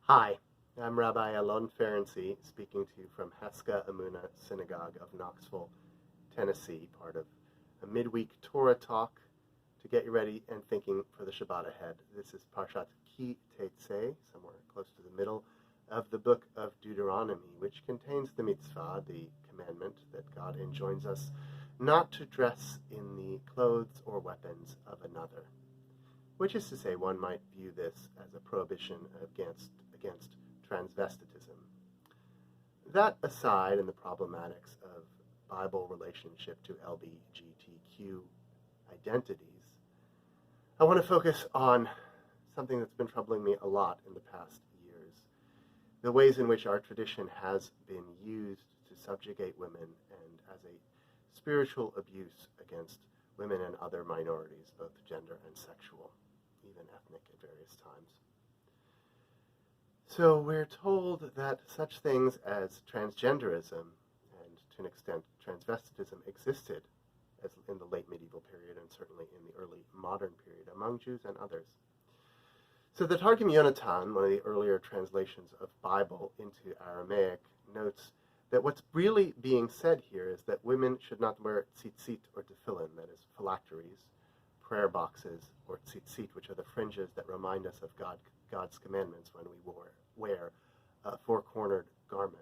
Hi, I'm Rabbi Alon Ferenczi, speaking to you from Heska Emunah Synagogue of Knoxville, Tennessee, part of a midweek Torah talk to get you ready and thinking for the Shabbat ahead. This is Parashat Ki Tetze, somewhere close to the middle of the book of Deuteronomy, which contains the mitzvah, the commandment that God enjoins us not to dress in the clothes or weapons of another. Which is to say, one might view this as a prohibition against transvestism. That aside, in the problematics of Bible relationship to LGBTQ identities, I want to focus on something that's been troubling me a lot in the past years, the ways in which our tradition has been used to subjugate women and as a spiritual abuse against women and other minorities, both gender and sexual, even ethnic at various times. So we're told that such things as transgenderism and, to an extent, transvestism existed as in the late medieval period and certainly in the early modern period among Jews and others. So the Targum Yonatan, one of the earlier translations of Bible into Aramaic, notes that what's really being said here is that women should not wear tzitzit or tefillin, that is, phylacteries, prayer boxes, or tzitzit, which are the fringes that remind us of God's commandments when we wear a four-cornered garment,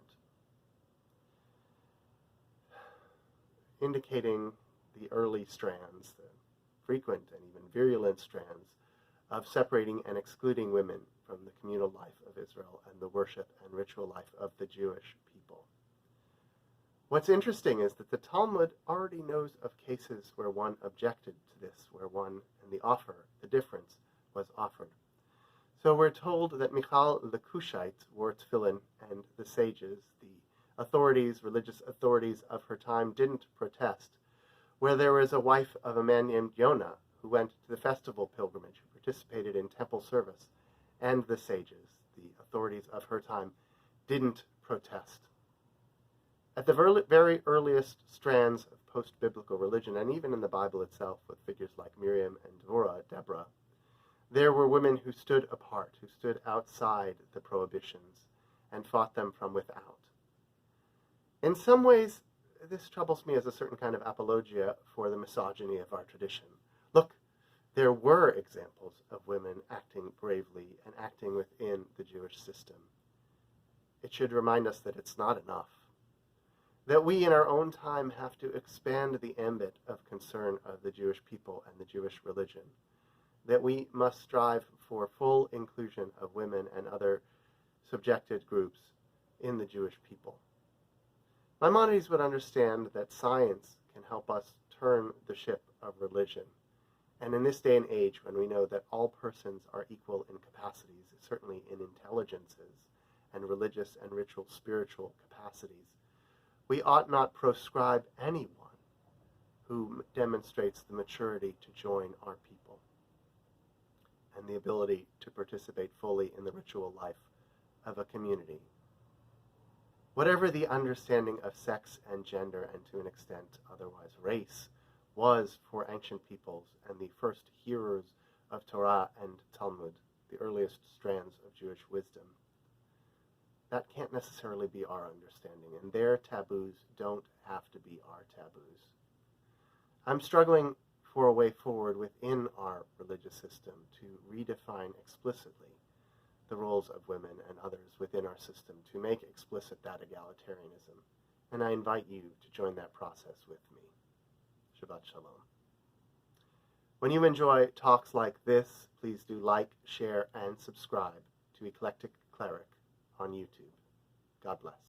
indicating the early strands, the frequent and even virulent strands, of separating and excluding women from the communal life of Israel and the worship and ritual life of the Jewish people. What's interesting is that the Talmud already knows of cases where one objected to this, where one, and the difference, was offered. So we're told that Michal the Cushite wore tefillin, and the sages, the religious authorities of her time, didn't protest, where there was a wife of a man named Yonah who went to the festival pilgrimage, who participated in temple service, and the sages, the authorities of her time, didn't protest. At the very earliest strands of post-biblical religion, and even in the Bible itself, with figures like Miriam and Deborah, there were women who stood apart, who stood outside the prohibitions and fought them from without. In some ways, this troubles me as a certain kind of apologia for the misogyny of our tradition. Look, there were examples of women acting bravely and acting within the Jewish system. It should remind us that it's not enough, that we in our own time have to expand the ambit of concern of the Jewish people and the Jewish religion, that we must strive for full inclusion of women and other subjected groups in the Jewish people. Maimonides would understand that science can help us turn the ship of religion. And in this day and age, when we know that all persons are equal in capacities, certainly in intelligences and religious and ritual spiritual capacities, we ought not proscribe anyone who demonstrates the maturity to join our people and the ability to participate fully in the ritual life of a community. Whatever the understanding of sex and gender, and to an extent otherwise race, was for ancient peoples and the first hearers of Torah and Talmud, the earliest strands of Jewish wisdom, that can't necessarily be our understanding, and their taboos don't have to be our taboos. I'm struggling for a way forward within our religious system to redefine explicitly the roles of women and others within our system, to make explicit that egalitarianism. And I invite you to join that process with me. Shabbat Shalom. When you enjoy talks like this, please do like, share, and subscribe to Eclectic Cleric on YouTube. God bless.